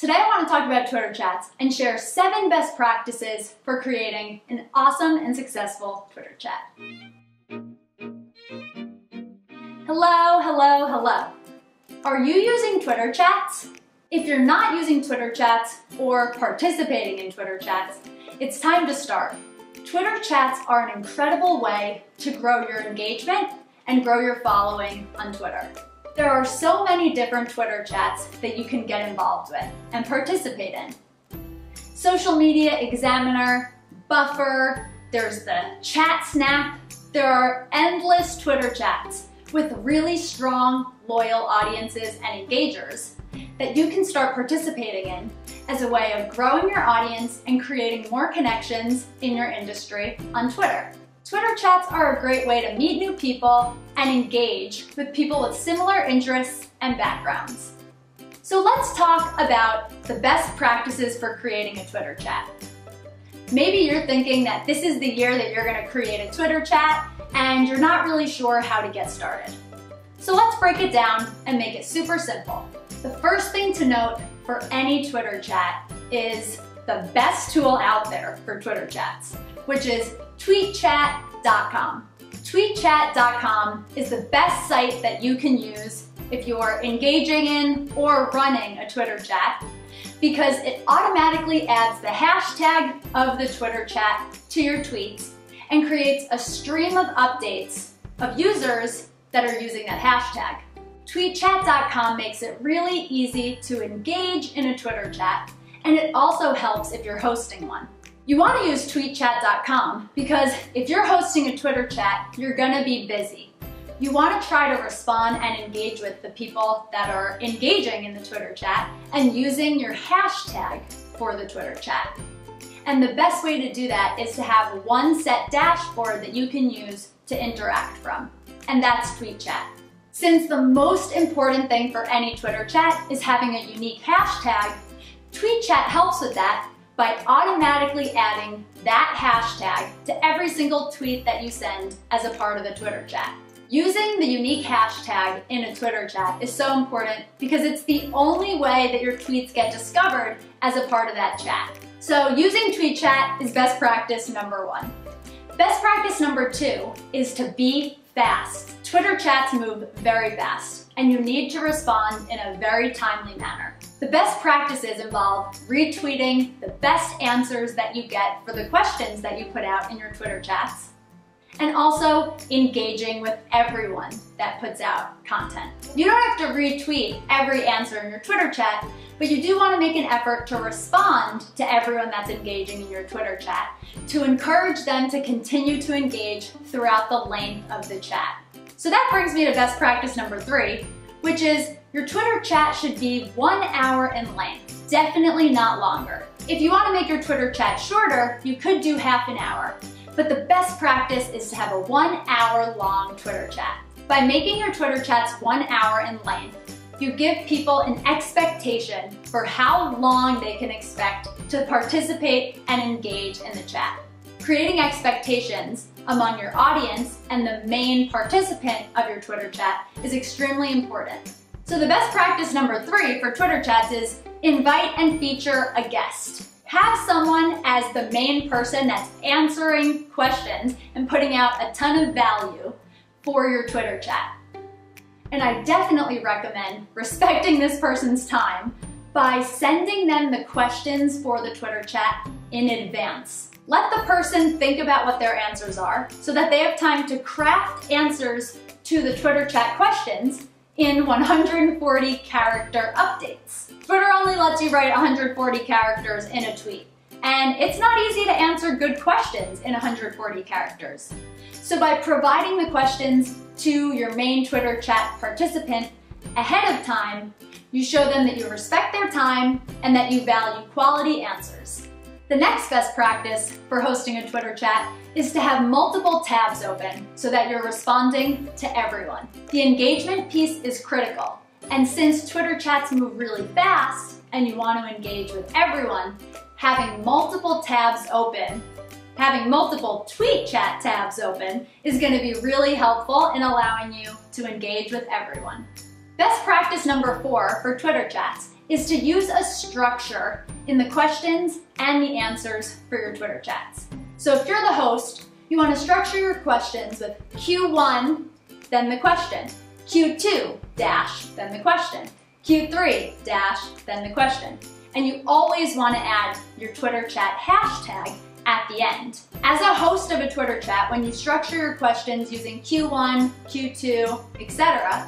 Today I want to talk about Twitter chats and share 7 best practices for creating an awesome and successful Twitter chat. Hello, hello, hello. Are you using Twitter chats? If you're not using Twitter chats or participating in Twitter chats, it's time to start. Twitter chats are an incredible way to grow your engagement and grow your following on Twitter. There are so many different Twitter chats that you can get involved with and participate in. Social Media Examiner, Buffer, there's the Chat Snap. There are endless Twitter chats with really strong, loyal audiences and engagers that you can start participating in as a way of growing your audience and creating more connections in your industry on Twitter. Twitter chats are a great way to meet new people and engage with people with similar interests and backgrounds. So let's talk about the best practices for creating a Twitter chat. Maybe you're thinking that this is the year that you're going to create a Twitter chat and you're not really sure how to get started. So let's break it down and make it super simple. The first thing to note for any Twitter chat is the best tool out there for Twitter chats, which is tweetchat.com. Tweetchat.com is the best site that you can use if you're engaging in or running a Twitter chat because it automatically adds the hashtag of the Twitter chat to your tweets and creates a stream of updates of users that are using that hashtag. Tweetchat.com makes it really easy to engage in a Twitter chat, and it also helps if you're hosting one. You want to use tweetchat.com because if you're hosting a Twitter chat, you're going to be busy. You want to try to respond and engage with the people that are engaging in the Twitter chat and using your hashtag for the Twitter chat. And the best way to do that is to have one set dashboard that you can use to interact from, and that's TweetChat. Since the most important thing for any Twitter chat is having a unique hashtag, TweetChat helps with that by automatically adding that hashtag to every single tweet that you send as a part of the Twitter chat. Using the unique hashtag in a Twitter chat is so important because it's the only way that your tweets get discovered as a part of that chat. So using TweetChat is best practice number 1. Best practice number 2 is to be fast. Twitter chats move very fast, and you need to respond in a very timely manner. The best practices involve retweeting the best answers that you get for the questions that you put out in your Twitter chats, and also engaging with everyone that puts out content. You don't have to retweet every answer in your Twitter chat, but you do want to make an effort to respond to everyone that's engaging in your Twitter chat to encourage them to continue to engage throughout the length of the chat. So that brings me to best practice number 3, which is your Twitter chat should be 1 hour in length, definitely not longer. If you want to make your Twitter chat shorter, you could do half an hour, but the best practice is to have a 1 hour long Twitter chat. By making your Twitter chats 1 hour in length, you give people an expectation for how long they can expect to participate and engage in the chat. Creating expectations among your audience and the main participant of your Twitter chat is extremely important. So the best practice number 3 for Twitter chats is invite and feature a guest. Have someone as the main person that's answering questions and putting out a ton of value for your Twitter chat. And I definitely recommend respecting this person's time by sending them the questions for the Twitter chat in advance. Let the person think about what their answers are so that they have time to craft answers to the Twitter chat questions in 140 character updates. Twitter only lets you write 140 characters in a tweet, and it's not easy to answer good questions in 140 characters. So by providing the questions to your main Twitter chat participant ahead of time, you show them that you respect their time and that you value quality answers. The next best practice for hosting a Twitter chat is to have multiple tabs open so that you're responding to everyone. The engagement piece is critical, and since Twitter chats move really fast and you want to engage with everyone, having multiple tabs open, having multiple tweet chat tabs open is going to be really helpful in allowing you to engage with everyone. Best practice number 4 for Twitter chats is to use a structure in the questions and the answers for your Twitter chats. So if you're the host, you want to structure your questions with Q1, then the question, Q2, dash, then the question, Q3, dash, then the question. And you always want to add your Twitter chat hashtag at the end. As a host of a Twitter chat, when you structure your questions using Q1, Q2, etc.,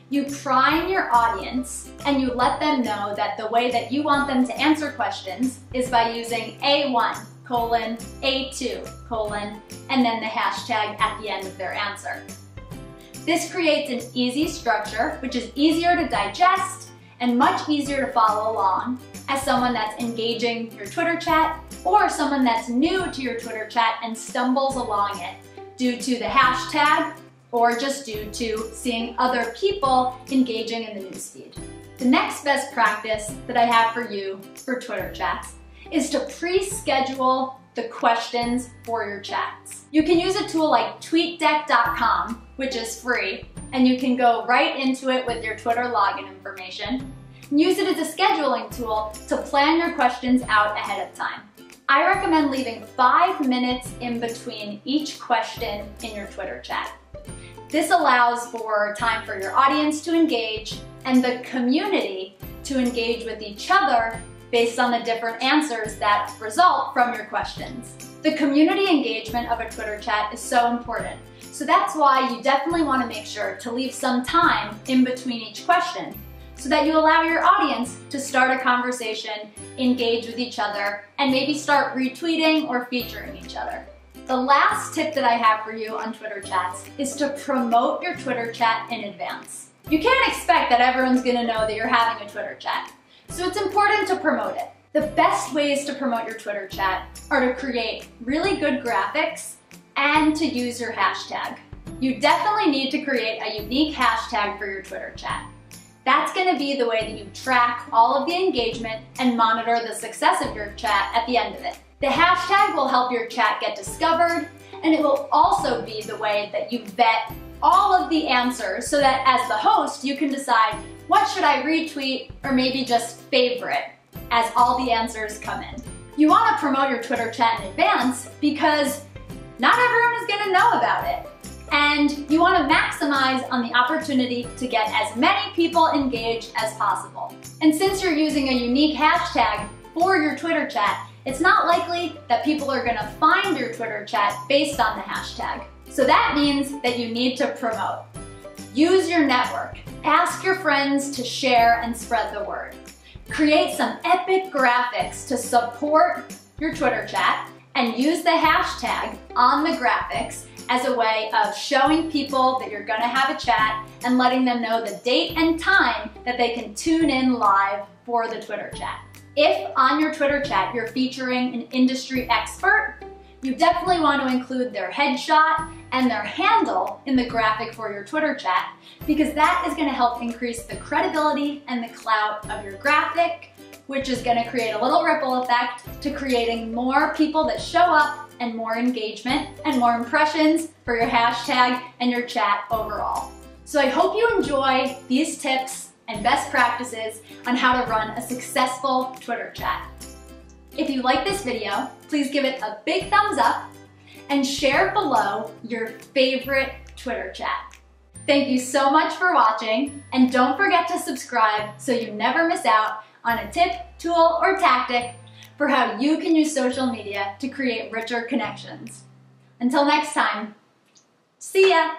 you prime your audience and you let them know that the way that you want them to answer questions is by using A1, A2, and then the hashtag at the end of their answer. This creates an easy structure, which is easier to digest and much easier to follow along as someone that's engaging your Twitter chat or someone that's new to your Twitter chat and stumbles along it due to the hashtag or just due to seeing other people engaging in the newsfeed. The next best practice that I have for you for Twitter chats is to pre-schedule the questions for your chats. You can use a tool like tweetdeck.com, which is free, and you can go right into it with your Twitter login information and use it as a scheduling tool to plan your questions out ahead of time. I recommend leaving 5 minutes in between each question in your Twitter chat. This allows for time for your audience to engage and the community to engage with each other based on the different answers that result from your questions. The community engagement of a Twitter chat is so important, so that's why you definitely want to make sure to leave some time in between each question so that you allow your audience to start a conversation, engage with each other, and maybe start retweeting or featuring each other. The last tip that I have for you on Twitter chats is to promote your Twitter chat in advance. You can't expect that everyone's going to know that you're having a Twitter chat, so it's important to promote it. The best ways to promote your Twitter chat are to create really good graphics and to use your hashtag. You definitely need to create a unique hashtag for your Twitter chat. That's going to be the way that you track all of the engagement and monitor the success of your chat at the end of it. The hashtag will help your chat get discovered, and it will also be the way that you vet all of the answers so that as the host, you can decide what should I retweet or maybe just favorite as all the answers come in. You want to promote your Twitter chat in advance because not everyone is going to know about it. And you want to maximize on the opportunity to get as many people engaged as possible. And since you're using a unique hashtag for your Twitter chat, it's not likely that people are going to find your Twitter chat based on the hashtag. So that means that you need to promote. Use your network. Ask your friends to share and spread the word. Create some epic graphics to support your Twitter chat and use the hashtag on the graphics as a way of showing people that you're going to have a chat and letting them know the date and time that they can tune in live for the Twitter chat. If on your Twitter chat you're featuring an industry expert, you definitely want to include their headshot and their handle in the graphic for your Twitter chat because that is going to help increase the credibility and the clout of your graphic, which is going to create a little ripple effect to creating more people that show up and more engagement and more impressions for your hashtag and your chat overall. So I hope you enjoy these tips and best practices on how to run a successful Twitter chat. If you like this video, please give it a big thumbs up and share below your favorite Twitter chat. Thank you so much for watching, and don't forget to subscribe so you never miss out on a tip, tool, or tactic for how you can use social media to create richer connections. Until next time, see ya!